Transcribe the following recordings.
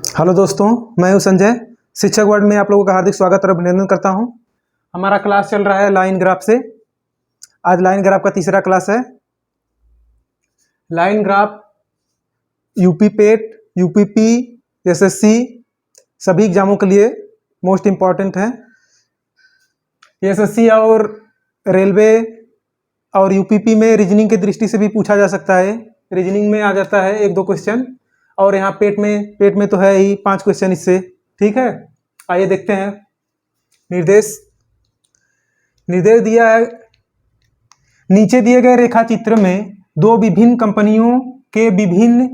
Hello दोस्तों, मैं हूं संजय। शिक्षक वर्ड में आप लोगों का हार्दिक स्वागत और अभिनंदन करता हूं। हमारा क्लास चल रहा है लाइन ग्राफ से। आज लाइन ग्राफ का तीसरा क्लास है। लाइन ग्राफ यूपी पेट, यूपीपी, एसएससी सभी एग्जामों के लिए मोस्ट इम्पॉर्टेंट है। एसएससी और रेलवे और यूपीपी में रीजनिंग की दृष्टि से भी पूछा जा सकता है। रीजनिंग में आ जाता है 1-2 क्वेश्चन, और यहाँ पेट में तो है ही 5 क्वेश्चन इससे। ठीक है, आइए देखते हैं। निर्देश दिया है। नीचे दिए गए रेखा चित्र में दो विभिन्न कंपनियों के विभिन्न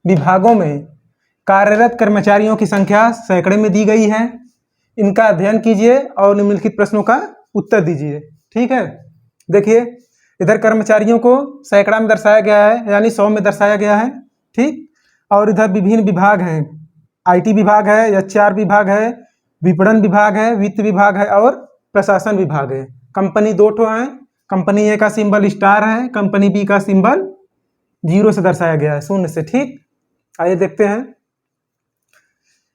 विभागों में कार्यरत कर्मचारियों की संख्या सैकड़े में दी गई है। इनका अध्ययन कीजिए और निम्नलिखित प्रश्नों का उत्तर दीजिए। ठीक है, देखिए इधर कर्मचारियों को सैकड़ा में दर्शाया गया है, यानी 100 में दर्शाया गया है। ठीक, और इधर विभिन्न विभाग हैं। आईटी विभाग है, एचआर विभाग है, विपणन विभाग है, वित्त विभाग है और प्रशासन विभाग है। कंपनी 2 ठो है। कंपनी ए का सिंबल स्टार है, कंपनी बी का सिंबल 0 से दर्शाया गया है, 0 से। ठीक, आइए देखते हैं।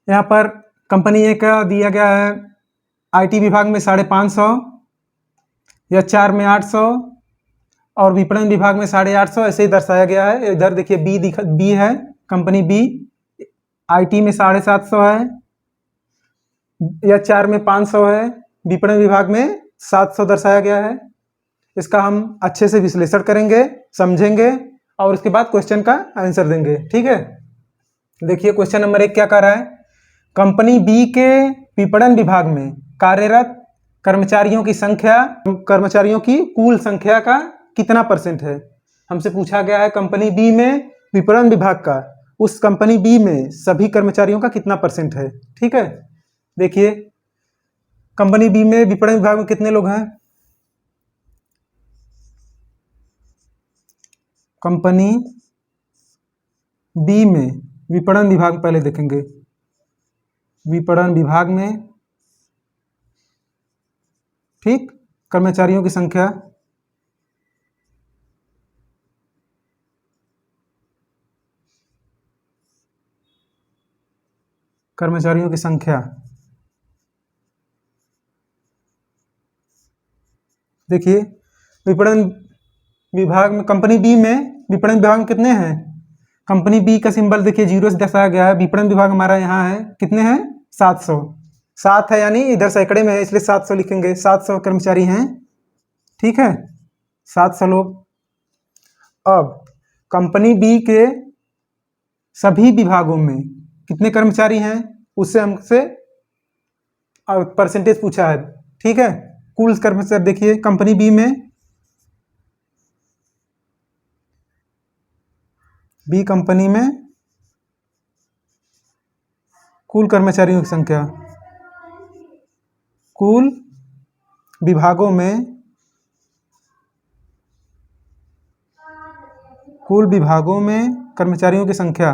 यहाँ पर कंपनी ए का दिया गया है आईटी विभाग में 550, एचआर में 800 और विपणन विभाग में 850, ऐसे ही दर्शाया गया है। इधर देखिए बी है, कंपनी बी आईटी में 750 है, एचआर में 500 है, विपणन विभाग में 700 दर्शाया गया है। इसका हम अच्छे से विश्लेषण करेंगे, समझेंगे और उसके बाद क्वेश्चन का आंसर देंगे। ठीक है, देखिए क्वेश्चन नंबर 1 क्या कर रहा है। कंपनी बी के विपणन विभाग में कार्यरत कर्मचारियों की संख्या, कर्मचारियों की कुल संख्या का कितना % है। हमसे पूछा गया है कंपनी बी में विपणन विभाग का, उस कंपनी बी में सभी कर्मचारियों का कितना % है। ठीक है, देखिए कंपनी बी में विपणन विभाग में कितने लोग हैं। कंपनी बी में विपणन विभाग पहले देखेंगे। विपणन विभाग में, ठीक, कर्मचारियों की संख्या, कर्मचारियों की संख्या देखिए विपणन विभाग में, कंपनी बी में विपणन विभाग में कितने हैं। कंपनी बी का सिंबल देखिए 0 से दर्शाया गया है। विपणन विभाग हमारा यहाँ है, कितने हैं, 700। 7 है, यानी इधर सैकड़े में है, इसलिए 700 लिखेंगे। 700 कर्मचारी हैं। ठीक है, 700 लोग। अब कंपनी बी के सभी विभागों में कितने कर्मचारी हैं, उससे हमसे % पूछा है। ठीक है, कुल कर्मचारी देखिए कंपनी बी में, बी कंपनी में कुल कर्मचारियों की संख्या, कुल विभागों में, कुल विभागों में कर्मचारियों की संख्या,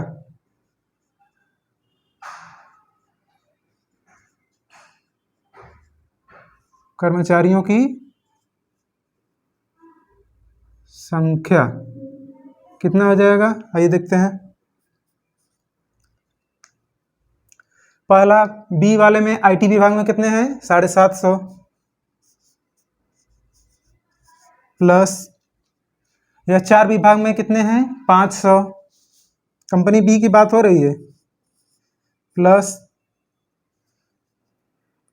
कर्मचारियों की संख्या कितना हो जाएगा, आइए देखते हैं। पहला बी वाले में आईटी विभाग में कितने हैं, 750 प्लस एचआर विभाग में कितने हैं, 500। कंपनी बी की बात हो रही है। प्लस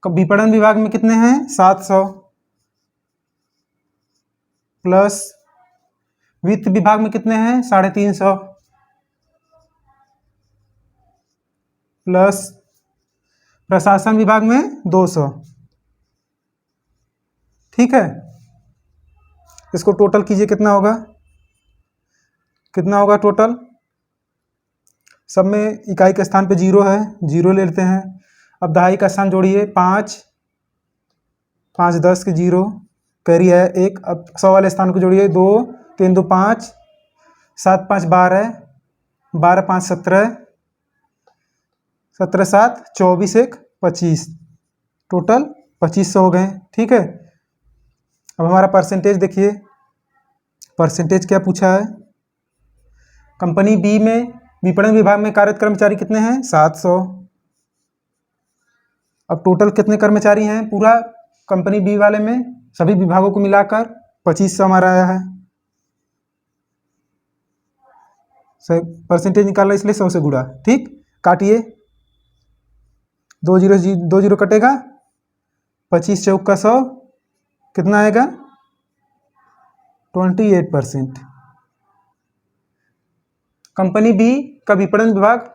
विपणन विभाग में कितने हैं, 700 प्लस वित्त विभाग में कितने हैं, 350 प्लस प्रशासन विभाग में 200। ठीक है, इसको टोटल कीजिए, कितना होगा, कितना होगा टोटल। सब में इकाई के स्थान पे 0 है, 0 ले लेते हैं। अब दहाई का स्थान जोड़िए, 5 5 10 के 0, कैरी है 1। अब 100 वाले स्थान को जोड़िए, 2 3 2 5, 7 5 12, 12 5 17, 17 7 24 1 25, टोटल 2500 हो गए। ठीक है, अब हमारा परसेंटेज देखिए, परसेंटेज क्या पूछा है। कंपनी बी में विपणन विभाग में कार्यरत कर्मचारी कितने हैं? 700। अब टोटल कितने कर्मचारी हैं पूरा कंपनी बी वाले में? सभी विभागों को मिलाकर 2500 हमारा आया है। परसेंटेज निकालना इसलिए 100 से गुणा। ठीक, काटिए, 2 जीरो कटेगा, 25 चौका 100, कितना आएगा? 28%। कंपनी बी का विपणन विभाग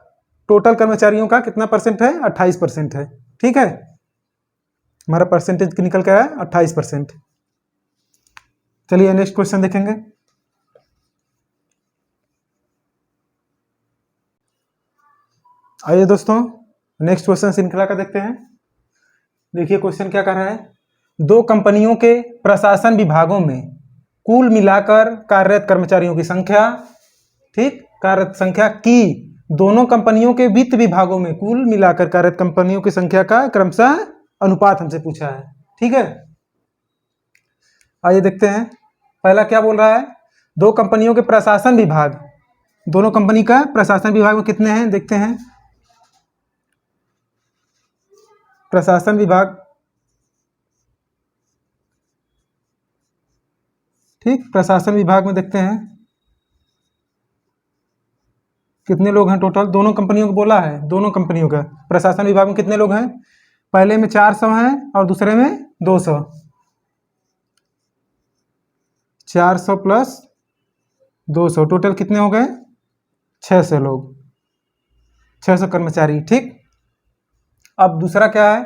टोटल कर्मचारियों का कितना परसेंट है? 28% है। ठीक है, हमारा परसेंटेज निकल के आया 28%। चलिए नेक्स्ट क्वेश्चन देखेंगे। आइए दोस्तों नेक्स्ट क्वेश्चन श्रृंखला का देखते हैं। देखिए क्वेश्चन क्या कर रहा है, दो कंपनियों के प्रशासन विभागों में कुल मिलाकर कार्यरत कर्मचारियों की संख्या, ठीक, कार्यरत संख्या की दोनों कंपनियों के वित्त विभागों में कुल मिलाकर कार्यरत कंपनियों की संख्या का क्रमशः अनुपात हमसे पूछा है। ठीक है, आइए देखते हैं। पहला क्या बोल रहा है, दो कंपनियों के प्रशासन विभाग, दोनों कंपनी का प्रशासन विभाग में कितने हैं देखते हैं। प्रशासन विभाग, ठीक, प्रशासन विभाग में देखते हैं कितने लोग हैं टोटल। दोनों कंपनियों को बोला है, दोनों कंपनियों का प्रशासन विभाग में कितने लोग हैं? पहले में 400 हैं और दूसरे में 200। 400 प्लस 200 टोटल कितने हो गए? 600 लोग, 600 कर्मचारी। ठीक, अब दूसरा क्या है,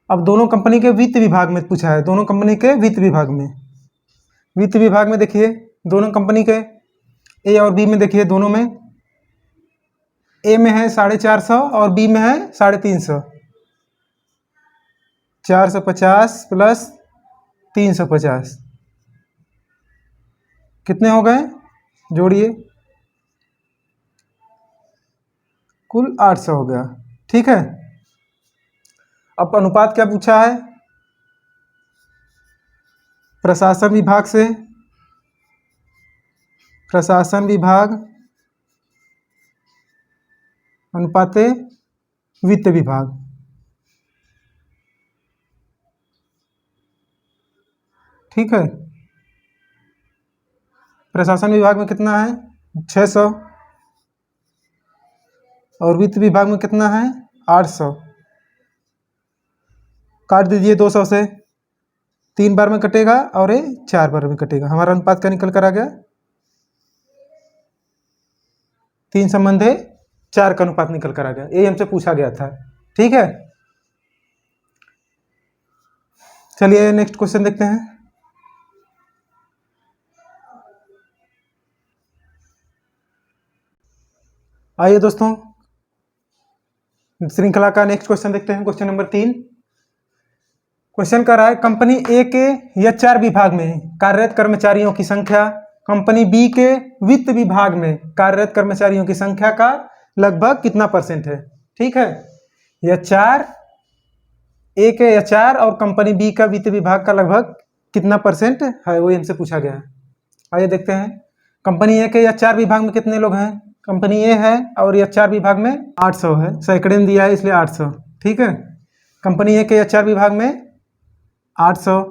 अब दोनों कंपनी के वित्त विभाग में पूछा है। दोनों कंपनी के वित्त विभाग में, वित्त विभाग में देखिए दोनों कंपनी के ए और बी में, देखिए दोनों में ए में है 450 और बी में है 350। 450 प्लस 350 कितने हो गए? जोड़िए, कुल 800 हो गया। ठीक है, अब अनुपात क्या पूछा है? प्रशासन विभाग से, प्रशासन विभाग अनुपाते वित्त विभाग। ठीक है, प्रशासन विभाग में कितना है? 600 और वित्त विभाग में कितना है? 800। काट दीजिए 200 से, 3 बार में कटेगा और ये 4 बार में कटेगा। हमारा अनुपात क्या निकल कर आ गया? 3 संबंधे 4 का अनुपात निकल कर आ गया। ये हमसे पूछा गया था। ठीक है, चलिए नेक्स्ट क्वेश्चन देखते हैं। आइए दोस्तों श्रृंखला का नेक्स्ट क्वेश्चन देखते हैं। क्वेश्चन नंबर 3 क्वेश्चन कर रहा है, कंपनी ए के एचआर विभाग में कार्यरत कर्मचारियों की संख्या कंपनी बी के वित्त विभाग में कार्यरत कर्मचारियों की संख्या का लगभग कितना परसेंट है? ठीक है, एचआर, ए के एचआर और कंपनी बी का वित्त विभाग का लगभग कितना परसेंट है, वो हमसे पूछा गया है। आइए देखते हैं। कंपनी ए के एचआर विभाग में कितने लोग हैं? कंपनी ए है और एचआर विभाग में 800 है, सैकड़े में दिया है इसलिए 800। ठीक है, कंपनी ए के एचआर विभाग में 800।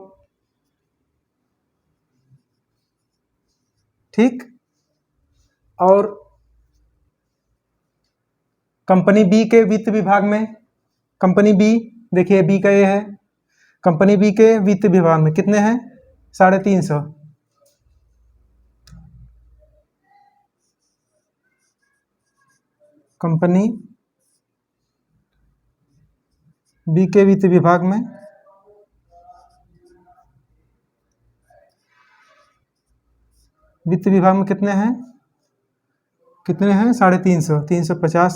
ठीक, और कंपनी बी के वित्त विभाग में, कंपनी बी, देखिए बी का ये है, कंपनी बी के वित्त विभाग में कितने हैं? 350। कंपनी बी के वित्त विभाग में कितने हैं? 350, 350।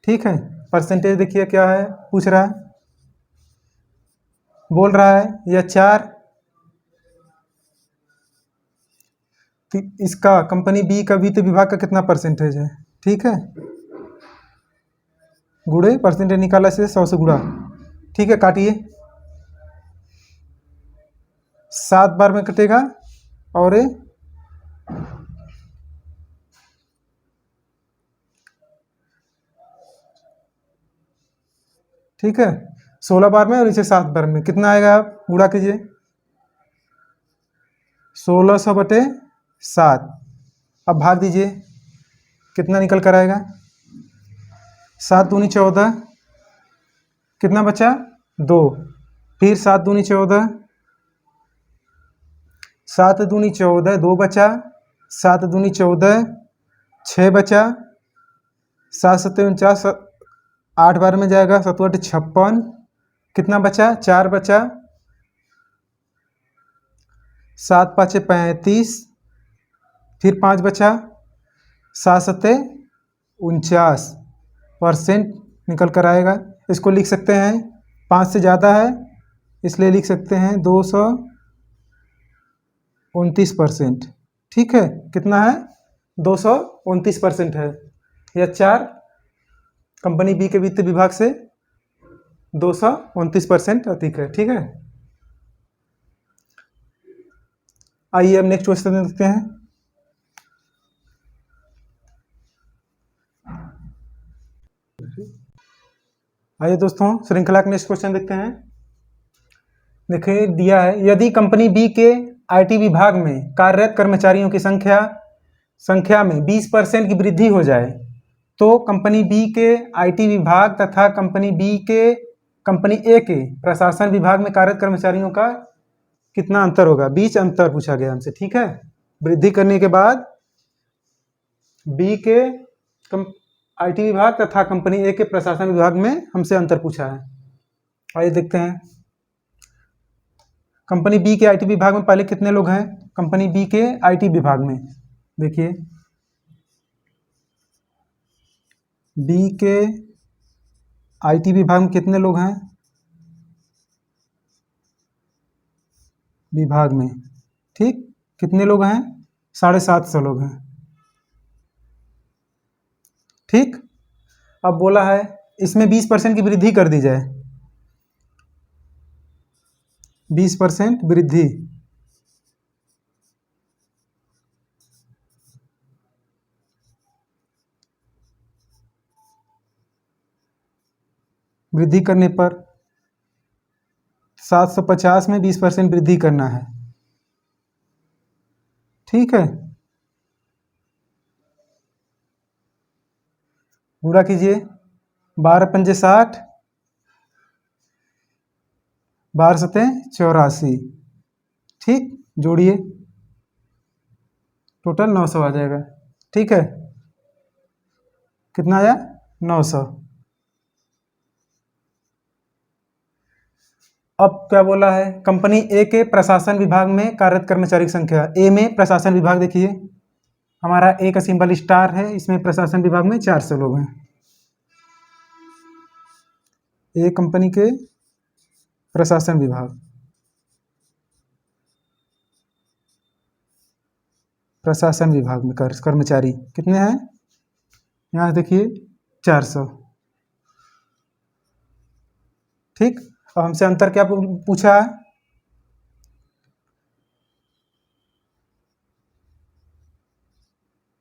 ठीक है, परसेंटेज देखिए क्या है, पूछ रहा है, बोल रहा है या 4, इसका कंपनी बी का वित्त विभाग का कितना परसेंटेज है? ठीक है, गुड़े परसेंटेज निकाला से 100 से गुड़ा। ठीक है, काटिए, 7 बार में कटेगा और ठीक है, 16 बार में और इसे 7 बार में कितना आएगा, आप गुणा कीजिए। 1600/7। अब भाग दीजिए, कितना निकल कर आएगा। 7 दूनी 14, कितना बचा 2, फिर 7 दूनी 14, 7 दूनी 14, 2 बचा, 7 दूनी 14, 6 बचा, 7 सत्ते 49, 8 बार में जाएगा, 7 8 56, कितना बचा 4 बचा, 7 5 35, फिर 5 बचा, 7 सत्ते 49% निकल कर आएगा। इसको लिख सकते हैं, 5 से ज़्यादा है इसलिए लिख सकते हैं 229%। ठीक है, कितना है 229% है। यह 4 कंपनी बी के वित्त विभाग से 229% अधिक है। ठीक है, आइए अब नेक्स्ट क्वेश्चन देखते हैं। आइए दोस्तों श्रृंखला के नेक्स्ट क्वेश्चन देखते हैं। देखिए दिया है, यदि कंपनी बी के आईटी विभाग में कार्यरत कर्मचारियों की संख्या में 20% की वृद्धि हो जाए तो कंपनी बी के आईटी विभाग तथा कंपनी ए के प्रशासन विभाग में कार्यरत कर्मचारियों का कितना अंतर होगा। बीच अंतर पूछा गया हमसे। ठीक है, वृद्धि करने के बाद बी के आईटी विभाग तथा कंपनी ए के प्रशासन विभाग में हमसे अंतर पूछा है। आइए देखते हैं। कंपनी बी के आईटी विभाग में पहले कितने लोग हैं। कंपनी बी के आईटी विभाग में देखिए, बी के आईटी विभाग में कितने लोग हैं विभाग में। ठीक, कितने लोग हैं 750 लोग हैं। ठीक, अब बोला है इसमें 20% की वृद्धि कर दी जाए। 20% वृद्धि करने पर 750 में 20% वृद्धि करना है। ठीक है, पूरा कीजिए। 12 पंजे 60, 12 सत्ते 84। ठीक, जोड़िए, टोटल 900 आ जाएगा। ठीक है, कितना आया 900। अब क्या बोला है, कंपनी ए के प्रशासन विभाग में कार्यरत कर्मचारी की संख्या। ए में प्रशासन विभाग देखिए, हमारा ए का सिंबल स्टार है, इसमें प्रशासन विभाग में 400 लोग हैं। ए कंपनी के प्रशासन विभाग, में कर्मचारी कितने हैं, यहाँ देखिए 400। ठीक, अब हमसे अंतर क्या पूछा है।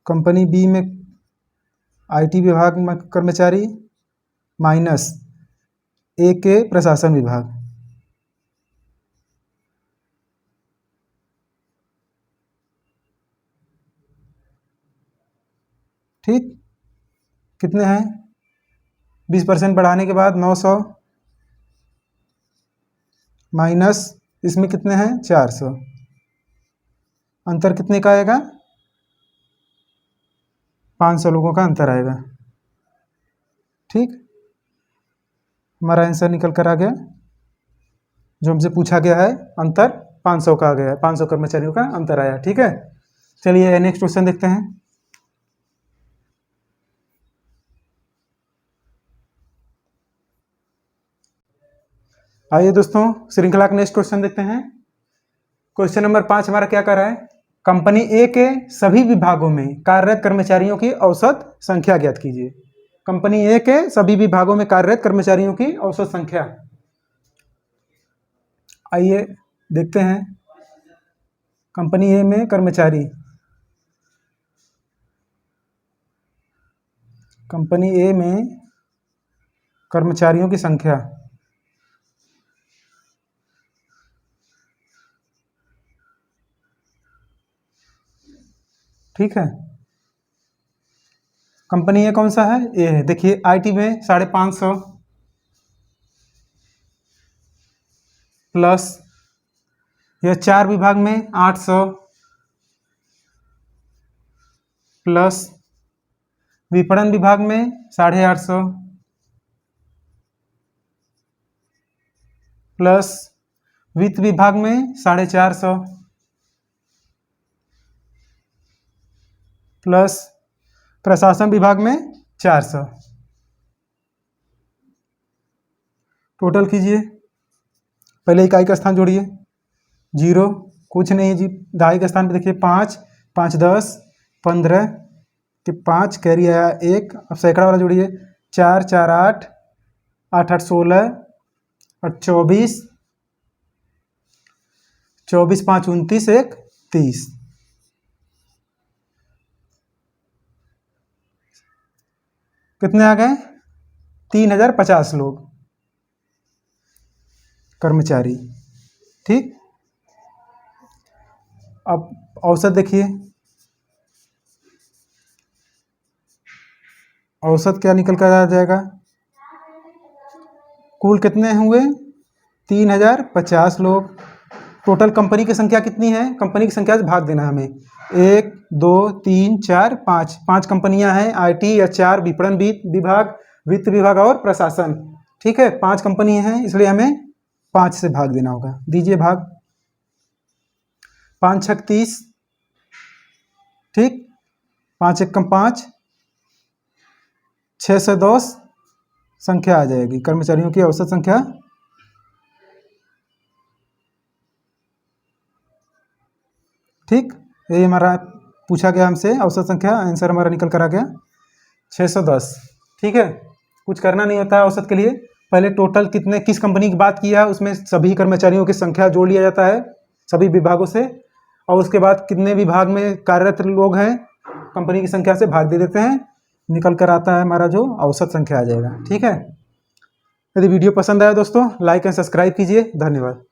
कंपनी बी में आईटी विभाग में कर्मचारी माइनस ए के प्रशासन विभाग। ठीक, कितने हैं 20% बढ़ाने के बाद 900 माइनस इसमें कितने हैं 400। अंतर कितने का आएगा 500 लोगों का अंतर आएगा। ठीक, हमारा आंसर निकल कर आ गया। जो हमसे पूछा गया है अंतर 500 का आ गया है, 500 कर्मचारियों का अंतर आया। ठीक है, चलिए नेक्स्ट क्वेश्चन देखते हैं। आइए दोस्तों श्रृंखला का नेक्स्ट क्वेश्चन देखते हैं। क्वेश्चन नंबर 5 हमारा क्या कर रहा है, कंपनी ए के सभी विभागों में कार्यरत कर्मचारियों की औसत संख्या ज्ञात कीजिए। कंपनी ए के सभी विभागों में कार्यरत कर्मचारियों की औसत संख्या। आइए देखते हैं। कंपनी ए में कर्मचारी, कंपनी ए में कर्मचारियों की संख्या, ठीक है। कंपनी ये कौन सा है, ये है। देखिए आईटी में 550 प्लस, यह 4 विभाग में 800 प्लस, विपणन विभाग में 850 प्लस, वित्त विभाग में 450 प्लस, प्रशासन विभाग में 400। टोटल कीजिए। पहले इकाई का स्थान जोड़िए, 0 कुछ नहीं जी। दहाई के स्थान पे देखिए 5, 5 10 15 के 5 कैरी आया 1। अब सैकड़ा वाला जोड़िए, 4 4 8, 8 8 16 और 24, 24 5 29, 1 30। कितने आ गए, 3050 लोग कर्मचारी, ठीक। अब औसत देखिए, औसत क्या निकल कर आ जाएगा, कुल कितने हुए 3050 लोग। टोटल कंपनी की संख्या कितनी है, कंपनी की संख्या से भाग देना है हमें। 1 2 3 4 5, 5 कंपनियां हैं, आईटी या 4 विपणन विभाग, वित्त विभाग और प्रशासन, ठीक है। 5 कंपनी हैं, इसलिए हमें 5 से भाग देना होगा। दीजिए भाग, 5 6 30, ठीक। 5 1 5, 6 से 10 संख्या आ जाएगी कर्मचारियों की औसत संख्या। ठीक, यही हमारा पूछा गया हमसे औसत संख्या, आंसर हमारा निकल कर आ गया 610, ठीक है। कुछ करना नहीं होता है औसत के लिए। पहले टोटल कितने, किस कंपनी की बात किया, उसमें सभी कर्मचारियों की संख्या जोड़ लिया जाता है सभी विभागों से, और उसके बाद कितने विभाग में कार्यरत लोग हैं कंपनी की संख्या से भाग दे देते हैं, निकल कर आता है हमारा जो औसत संख्या आ जाएगा, ठीक है। यदि वीडियो पसंद आया दोस्तों, लाइक एंड सब्सक्राइब कीजिए। धन्यवाद।